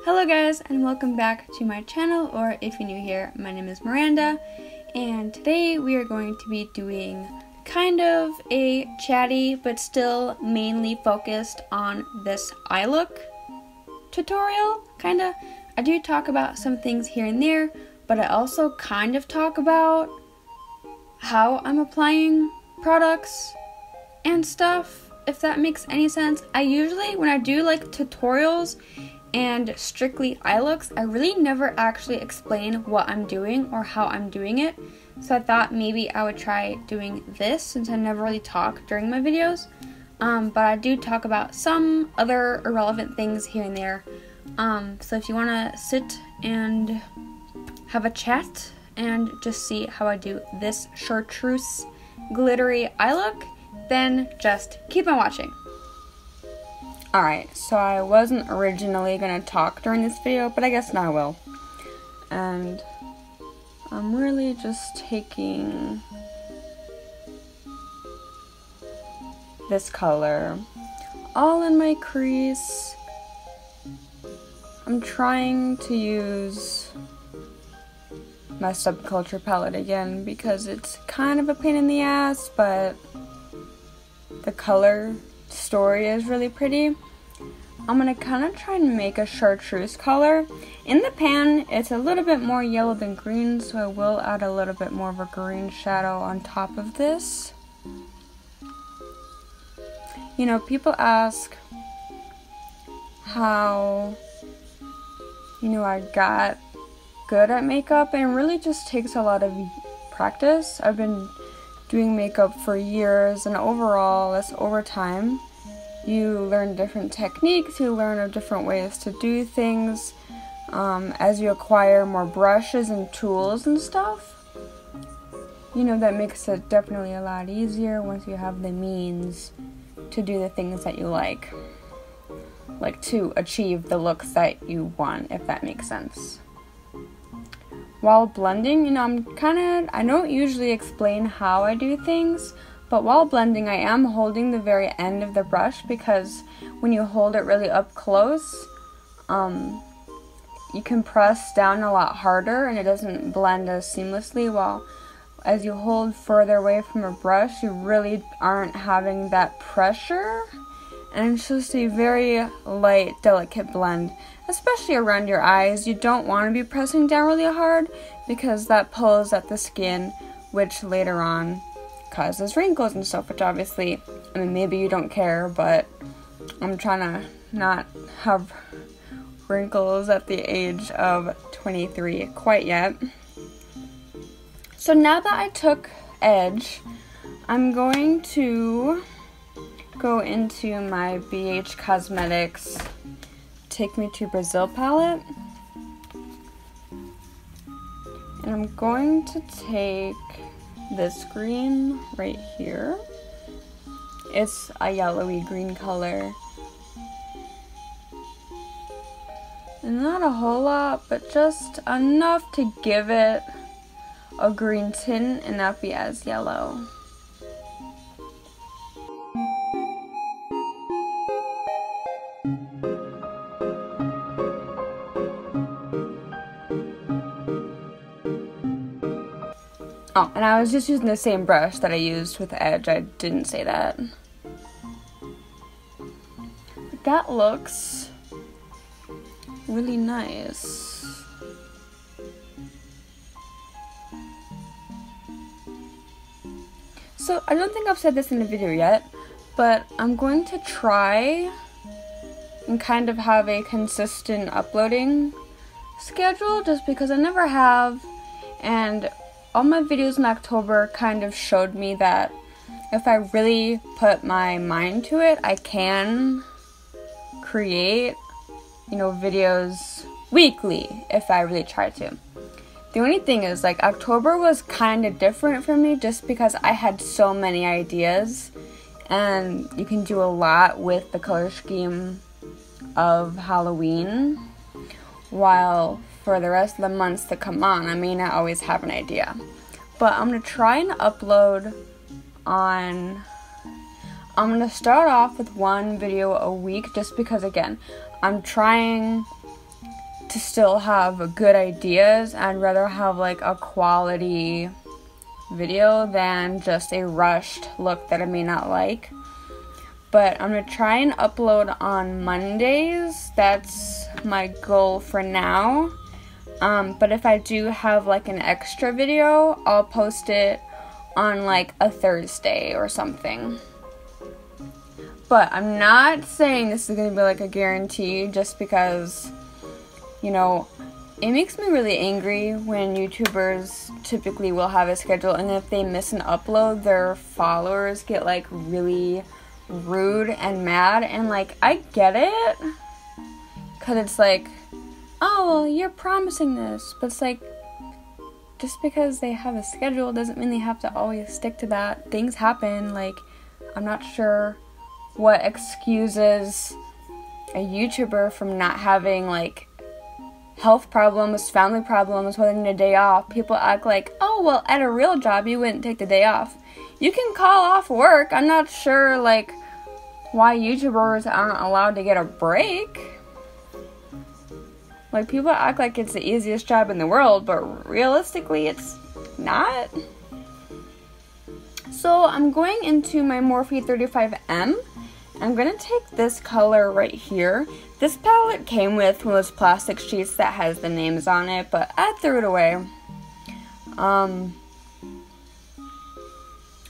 Hello guys, and welcome back to my channel, or if you're new here, my name is Miranda, and today we are going to be doing kind of a chatty but still mainly focused on this eye look tutorial. Kinda. I do talk about some things here and there, but I also kind of talk about how I'm applying products and stuff, if that makes any sense. I usually, when I do like tutorials and strictly eye looks, I really never actually explain what I'm doing or how I'm doing it. So I thought maybe I would try doing this since I never really talk during my videos. But I do talk about some other irrelevant things here and there. So if you want to sit and have a chat and just see how I do this Chartreuse glittery eye look, then just keep on watching. Alright, so I wasn't originally going to talk during this video, but I guess now I will. And I'm really just taking this color all in my crease. I'm trying to use my Subculture palette again because it's kind of a pain in the ass, but the color story is really pretty. I'm gonna kind of try and make a chartreuse color. In the pan, it's a little bit more yellow than green, so I will add a little bit more of a green shadow on top of this. You know, people ask how, I got good at makeup, and it really just takes a lot of practice. I've been doing makeup for years, and overall, that's over time. You learn different techniques, you learn of different ways to do things as you acquire more brushes and tools and stuff. That makes it definitely a lot easier once you have the means to do the things that you like to achieve the looks that you want, if that makes sense. While blending, I don't usually explain how I do things, but while blending, I am holding the very end of the brush because when you hold it really up close, you can press down a lot harder and it doesn't blend as seamlessly, while as you hold further away from a brush, you really aren't having that pressure, and it's just a very light, delicate blend. Especially around your eyes, you don't want to be pressing down really hard because that pulls at the skin, which later on causes wrinkles and stuff, which obviously, maybe you don't care, but I'm trying to not have wrinkles at the age of 23 quite yet. So now that I took edge, I'm going to go into my BH Cosmetics Take Me to Brazil palette, and I'm going to take this green right here. It's a yellowy green color, and not a whole lot, but just enough to give it a green tint and not be as yellow. Oh, and I was just using the same brush that I used with edge. I didn't say that. But that looks really nice. So, I don't think I've said this in the video yet, but I'm going to try and kind of have a consistent uploading schedule just because I never have, and all my videos in October kind of showed me that if I really put my mind to it, I can create, videos weekly if I really try to. The only thing is, October was kind of different for me just because I had so many ideas, and you can do a lot with the color scheme of Halloween, while for the rest of the months to come on, I may not always have an idea. But I'm going to try and upload on I'm going to start off with one video a week just because, again, I'm trying to still have good ideas. I'd rather have like a quality video than just a rushed look that I may not like. But I'm going to try and upload on Mondays. That's my goal for now. But if I do have like an extra video, I'll post it on like a Thursday or something. But I'm not saying this is going to be like a guarantee, just because, you know, it makes me really angry when YouTubers typically will have a schedule, and if they miss an upload, their followers get like really rude and mad. And like, I get it, because it's like, oh, well, you're promising this, but it's like, just because they have a schedule doesn't mean they have to always stick to that. Things happen. Like, I'm not sure what excuses a YouTuber from not having like health problems, family problems, whether they need a day off. People act like, oh, well, at a real job you wouldn't take the day off. You can call off work. I'm not sure like why YouTubers aren't allowed to get a break. Like, people act like it's the easiest job in the world, but realistically it's not. So I'm going into my Morphe 35M. I'm going to take this color right here. This palette came with one of those plastic sheets that has the names on it, but I threw it away.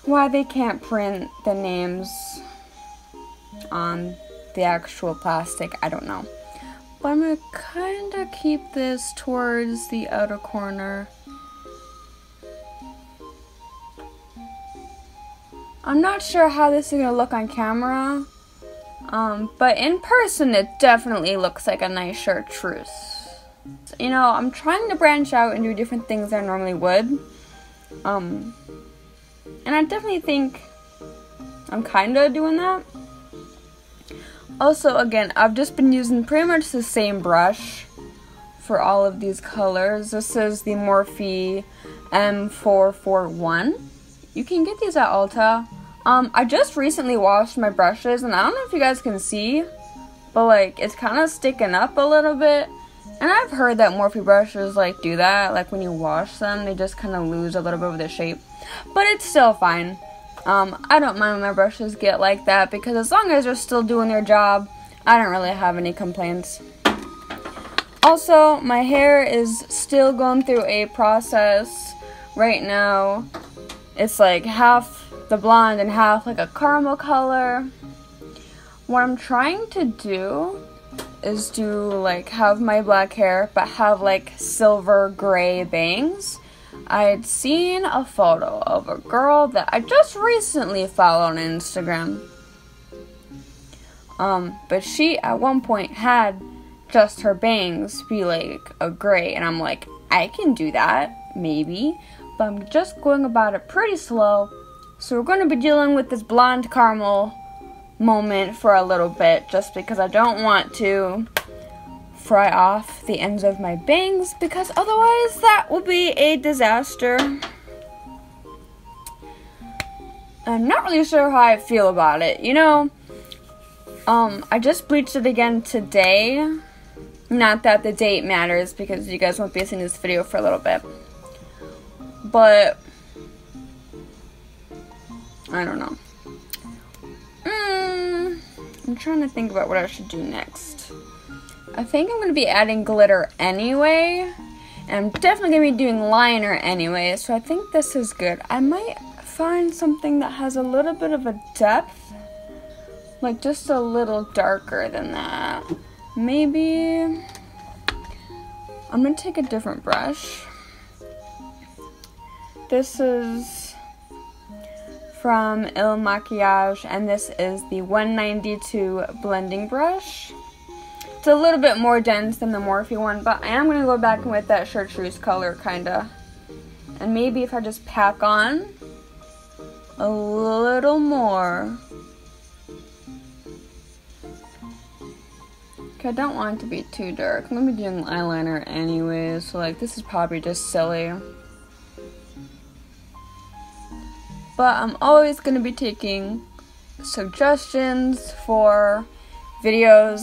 Why they can't print the names on the actual plastic, I don't know. But I'm going to kind of keep this towards the outer corner. I'm not sure how this is going to look on camera. But in person, it definitely looks like a nice Chartreuse. You know, I'm trying to branch out and do different things than I normally would. And I definitely think I'm kind of doing that. Also, again, I've just been using pretty much the same brush for all of these colors. This is the Morphe M441. You can get these at Ulta. I just recently washed my brushes, and I don't know if you guys can see, but like, it's kind of sticking up a little bit. And I've heard that Morphe brushes like do that, like when you wash them, they just kind of lose a little bit of their shape. But it's still fine. I don't mind when my brushes get like that, because as long as they're still doing their job, I don't really have any complaints. Also, my hair is still going through a process right now. It's like half the blonde and half like a caramel color. What I'm trying to do is like have my black hair but have like silver gray bangs. I had seen a photo of a girl that I just recently followed on Instagram. But she at one point had just her bangs be like a gray, and I'm like, I can do that, maybe, but I'm just going about it pretty slow. So we're going to be dealing with this blonde caramel moment for a little bit, just because I don't want to fry off the ends of my bangs, because otherwise that will be a disaster. I'm not really sure how I feel about it. You know, I just bleached it again today. Not that the date matters, because you guys won't be seeing this video for a little bit. But I don't know. I'm trying to think about what I should do next. I think I'm going to be adding glitter anyway. And I'm definitely going to be doing liner anyway. So I think this is good. I might find something that has a little bit of a depth. Like just a little darker than that. Maybe I'm going to take a different brush. This is from Il Makiage, and this is the 192 blending brush. It's a little bit more dense than the Morphe one, but I am going to go back with that Chartreuse color, kinda. And maybe if I just pack on a little more. Okay, I don't want it to be too dark. I'm going to be doing eyeliner anyway, so like this is probably just silly. But I'm always going to be taking suggestions for videos.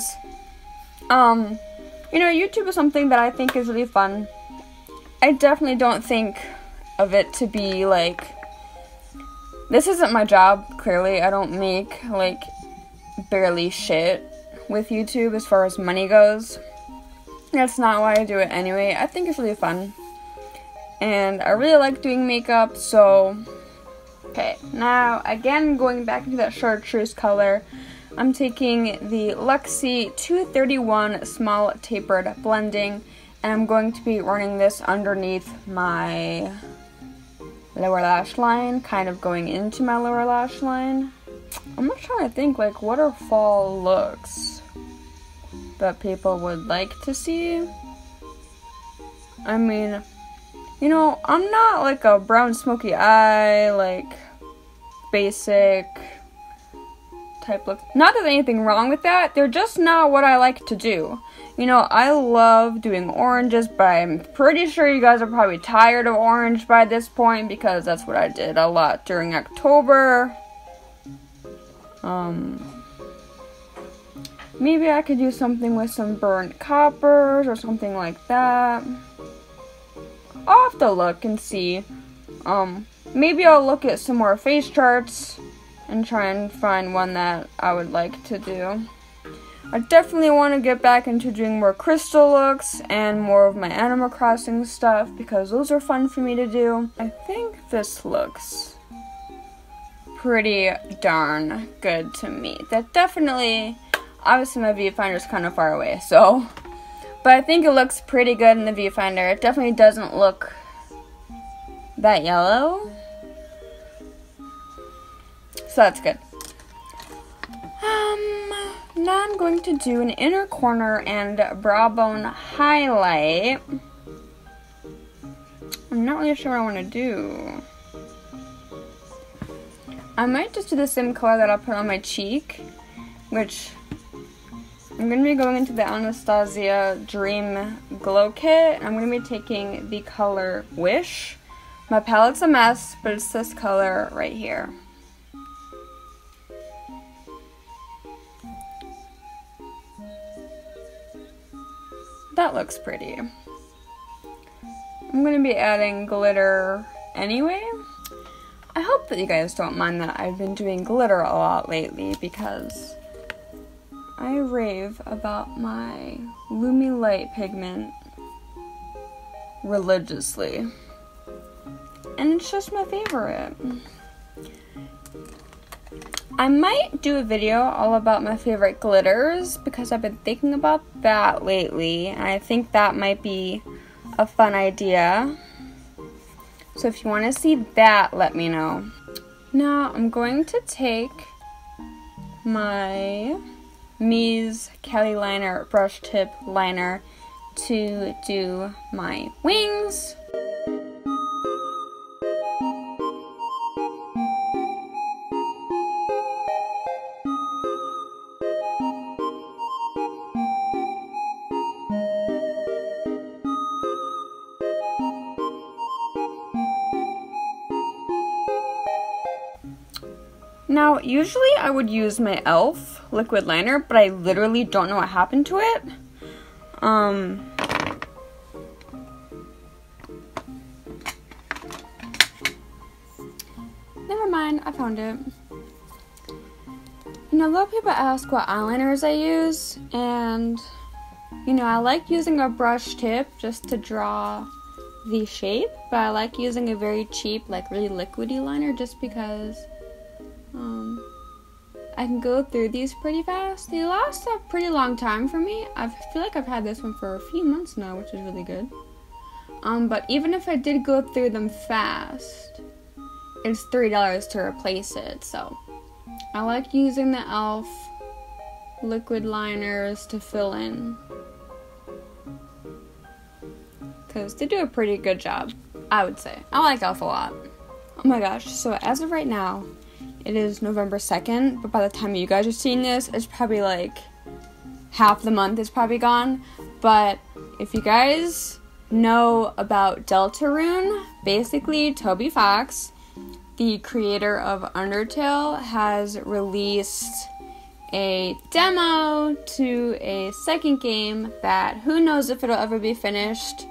you know, YouTube is something that I think is really fun. I definitely don't think of it to be like, this isn't my job, clearly. I don't make like barely shit with YouTube as far as money goes. That's not why I do it anyway. I think it's really fun. And I really like doing makeup, so... Okay, now again going back into that Chartreuse color, I'm taking the Luxie 231 Small Tapered Blending, and I'm going to be running this underneath my lower lash line, kind of going into my lower lash line. I'm not trying to think, like, what are fall looks that people would like to see? I mean, you know, I'm not like a brown smoky eye, like, basic type look. Not that there's anything wrong with that, they're just not what I like to do. You know, I love doing oranges, but I'm pretty sure you guys are probably tired of orange by this point, because that's what I did a lot during October. Maybe I could do something with some burnt coppers or something like that. I'll have to look and see. Maybe I'll look at some more face charts and try and find one that I would like to do. I definitely want to get back into doing more crystal looks and more of my Animal Crossing stuff, because those are fun for me to do. I think this looks pretty darn good to me. That definitely, obviously my viewfinder is kind of far away, so, but I think it looks pretty good in the viewfinder. It definitely doesn't look that yellow, so that's good. Now I'm going to do an inner corner and brow bone highlight. I'm not really sure what I want to do. I might just do the same color that I'll put on my cheek, which I'm going to be going into the Anastasia Dream Glow Kit. I'm going to be taking the color Wish. My palette's a mess, but it's this color right here. That looks pretty. I'm going to be adding glitter anyway. I hope that you guys don't mind that I've been doing glitter a lot lately, because I rave about my Lumi-Lite Pigment religiously. And it's just my favorite. I might do a video all about my favorite glitters, because I've been thinking about that lately, and I think that might be a fun idea. So if you want to see that, let me know. Now I'm going to take my Mies Calliliner brush tip liner to do my wings. Now, usually I would use my e.l.f. liquid liner, but I literally don't know what happened to it. Never mind, I found it. You know, a lot of people ask what eyeliners I use, and, you know, I like using a brush tip just to draw the shape, but I like using a very cheap, like really liquidy liner just because I can go through these pretty fast. They last a pretty long time for me. I feel like I've had this one for a few months now, which is really good. But even if I did go through them fast, it's $3 to replace it. So I like using the e.l.f. liquid liners to fill in, because they do a pretty good job, I would say. I like e.l.f. a lot. Oh my gosh, so as of right now, it is November 2nd, but by the time you guys are seeing this, it's probably like half the month is probably gone. But if you guys know about Deltarune, basically Toby Fox, the creator of Undertale, has released a demo to a second game that who knows if it'll ever be finished.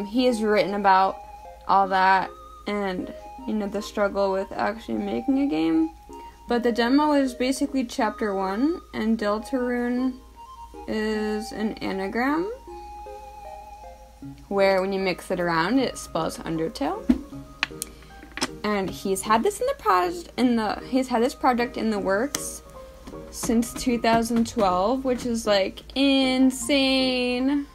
He has written about all that and, you know, the struggle with actually making a game. But the demo is basically chapter 1, and Deltarune is an anagram where when you mix it around it spells Undertale. And he's had this he's had this project in the works since 2012, which is like insane.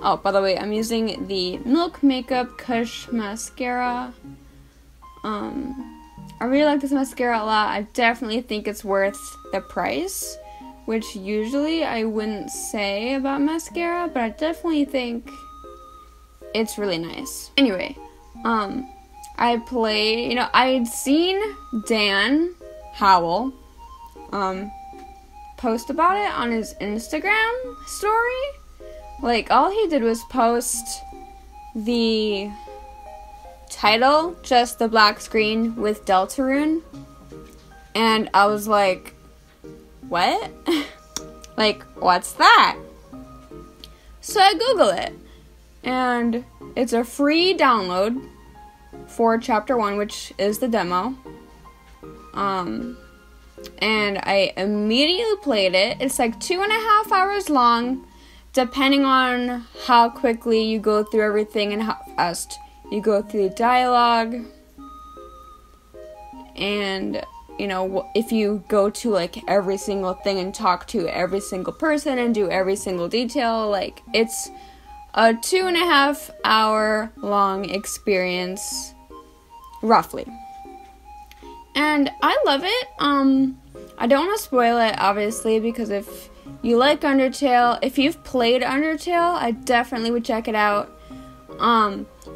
Oh, by the way, I'm using the Milk Makeup Kush mascara. I really like this mascara a lot. I definitely think it's worth the price, which usually I wouldn't say about mascara, but I definitely think it's really nice. Anyway, I'd seen Dan Howell post about it on his Instagram story. Like, all he did was post the title, just the black screen with Deltarune, and I was like, what? Like, what's that? So I Google it, and it's a free download for chapter 1, which is the demo. And I immediately played it. It's like 2.5 hours long, depending on how quickly you go through everything and how fast you go through the dialogue. And, you know, if you go to like every single thing and talk to every single person and do every single detail, like, it's a 2.5 hour long experience, roughly. And I love it. I don't want to spoil it, obviously, because if you like Undertale, if you've played Undertale, I definitely would check it out.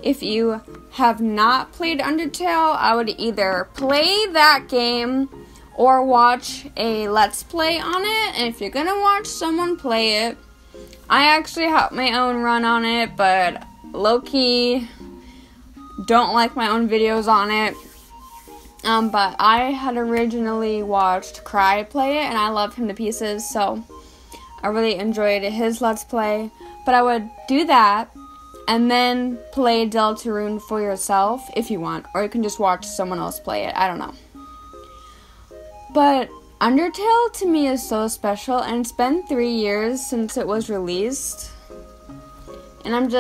If you have not played Undertale, I would either play that game or watch a Let's Play on it. And if you're gonna watch someone play it, I actually have my own run on it, but low-key don't like my own videos on it. But I had originally watched Cry play it, and I love him to pieces, so I really enjoyed his Let's Play. But I would do that, and then play Deltarune for yourself if you want, or you can just watch someone else play it, I don't know. But Undertale to me is so special, and it's been 3 years since it was released, and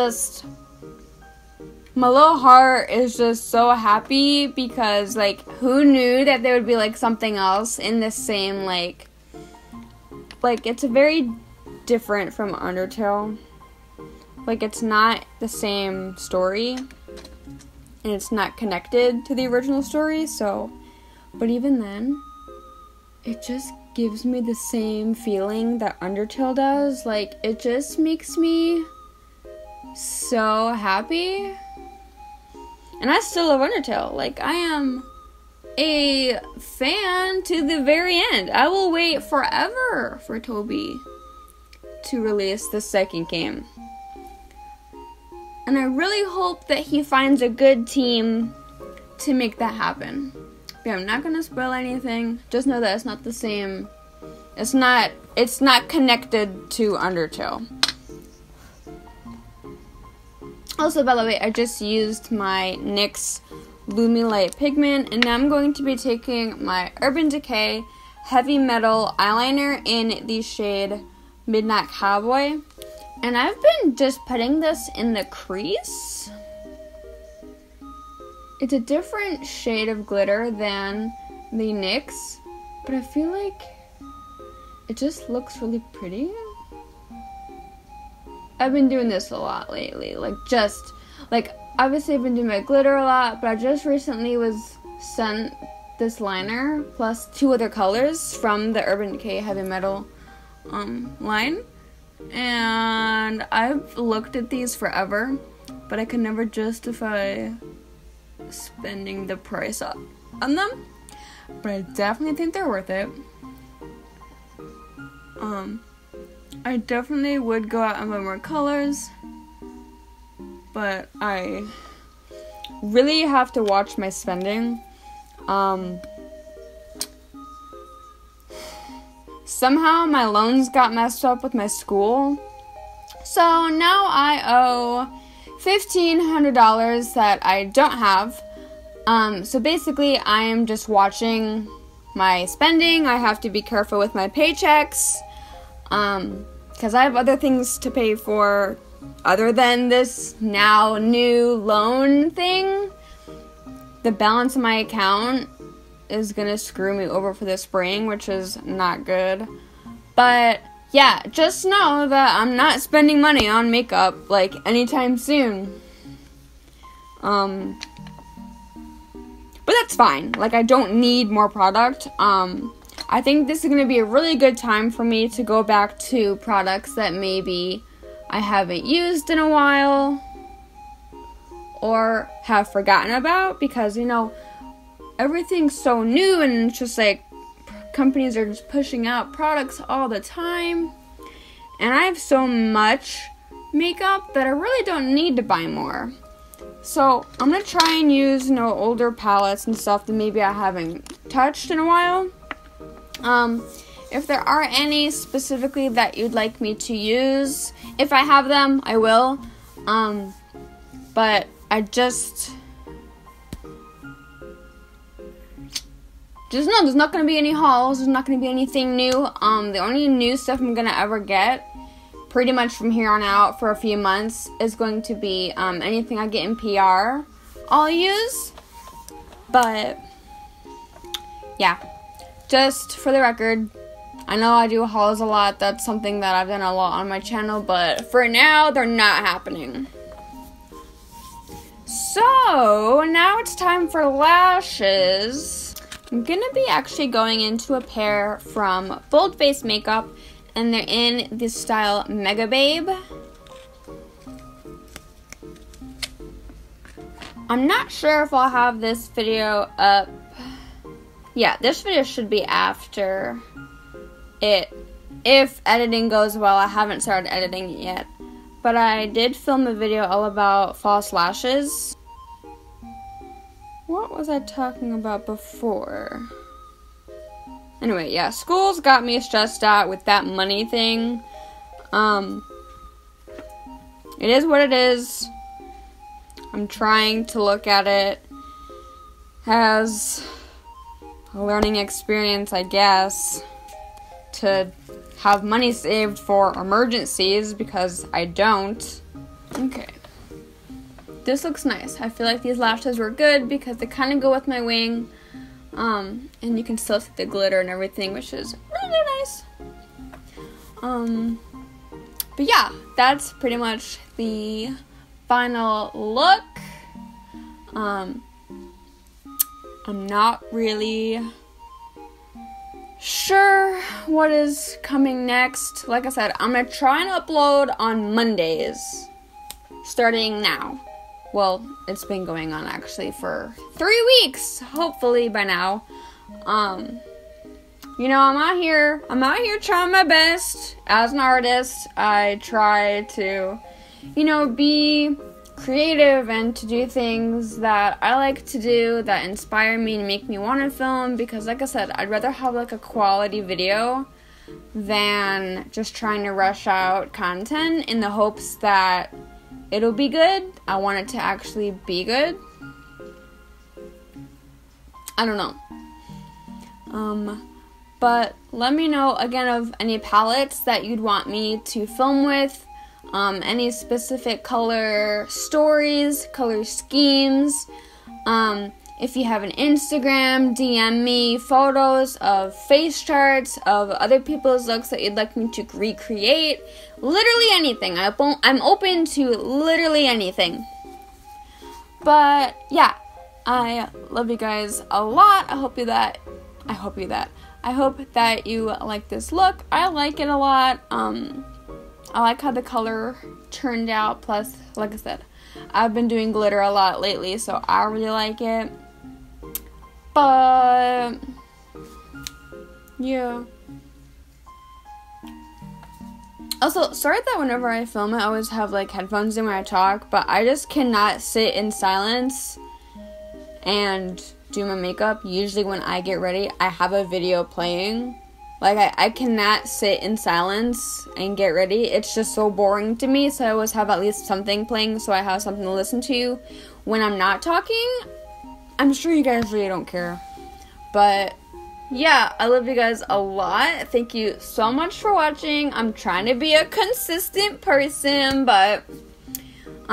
my little heart is just so happy because, like, who knew that there would be, like, something else in the same, like, it's very different from Undertale. Like, it's not the same story, and it's not connected to the original story, so, but even then, it just gives me the same feeling that Undertale does. Like, it just makes me so happy. And I still love Undertale. Like, I am a fan to the very end. I will wait forever for Toby to release the second game. And I really hope that he finds a good team to make that happen. But I'm not gonna spoil anything. Just know that it's not the same. It's not connected to Undertale. Also, by the way, I just used my NYX Lumi-Lite Pigment, and now I'm going to be taking my Urban Decay Heavy Metal Eyeliner in the shade Midnight Cowboy. And I've been just putting this in the crease. It's a different shade of glitter than the NYX, but I feel like it just looks really pretty. I've been doing this a lot lately, obviously I've been doing my glitter a lot, but I just recently was sent this liner plus 2 other colors from the Urban Decay Heavy Metal line, and I've looked at these forever, but I could never justify spending the price on them, but I definitely think they're worth it. I definitely would go out and buy more colors, but I really have to watch my spending. somehow my loans got messed up with my school. So now I owe $1,500 that I don't have. So basically I am just watching my spending. I have to be careful with my paychecks, because I have other things to pay for other than this now new loan thing. The balance of my account is gonna screw me over for the spring, which is not good. But yeah, just know that I'm not spending money on makeup like anytime soon. But that's fine. Like, I don't need more product. I think this is going to be a really good time for me to go back to products that maybe I haven't used in a while or have forgotten about, because, you know, everything's so new and it's just like companies are just pushing out products all the time. And I have so much makeup that I really don't need to buy more. So I'm going to try and use, you know, older palettes and stuff that maybe I haven't touched in a while. If there are any specifically that you'd like me to use, if I have them, I will. But I just know there's not going to be any hauls. There's not going to be anything new. The only new stuff I'm going to ever get, pretty much from here on out for a few months, is going to be anything I get in PR, I'll use. But yeah, just for the record, I know I do hauls a lot. That's something that I've done a lot on my channel, but for now, they're not happening. So now it's time for lashes. I'm gonna be actually going into a pair from Boldfacemakeup, and they're in the style Mega Babe. I'm not sure if I'll have this video up. Yeah, this video should be after it. If editing goes well, I haven't started editing it yet. But I did film a video all about false lashes. What was I talking about before? Anyway, yeah, school's got me stressed out with that money thing. It is what it is. I'm trying to look at it as a learning experience, I guess, to have money saved for emergencies, because I don't. Okay. This looks nice. I feel like these lashes were good because they kind of go with my wing. And you can still see the glitter and everything, which is really nice. But yeah, that's pretty much the final look. I'm not really sure what is coming next. Like I said, I'm gonna try and upload on Mondays, starting now. Well, it's been going on actually for 3 weeks, hopefully by now. You know, I'm out here trying my best as an artist. I try to, you know, be creative and to do things that I like to do that inspire me and make me want to film, because like I said, I'd rather have like a quality video than just trying to rush out content in the hopes that it'll be good. I want it to actually be good. I don't know. But let me know again of any palettes that you'd want me to film with. Any specific color stories, color schemes. If you have an Instagram, DM me photos of face charts of other people's looks that you'd like me to recreate. Literally anything. I'm open to literally anything. But yeah, I love you guys a lot. I hope that you like this look. I like it a lot. I like how the color turned out. Plus, like I said, I've been doing glitter a lot lately, so I really like it. But yeah. Also, sorry that whenever I film it, I always have like headphones in when I talk, but I just cannot sit in silence and do my makeup. Usually when I get ready, I have a video playing Like, I cannot sit in silence and get ready. It's just so boring to me, so I always have at least something playing so I have something to listen to when I'm not talking. I'm sure you guys really don't care. But, yeah, I love you guys a lot. Thank you so much for watching. I'm trying to be a consistent person, but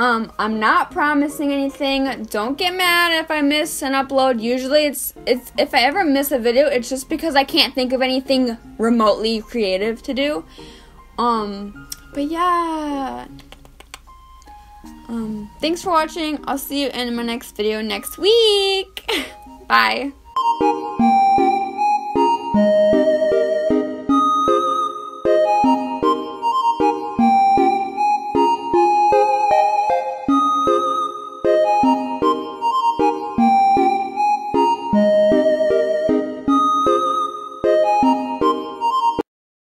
I'm not promising anything. Don't get mad if I miss an upload. Usually it's if I ever miss a video, it's just because I can't think of anything remotely creative to do. But yeah. Thanks for watching. I'll see you in my next video next week. Bye.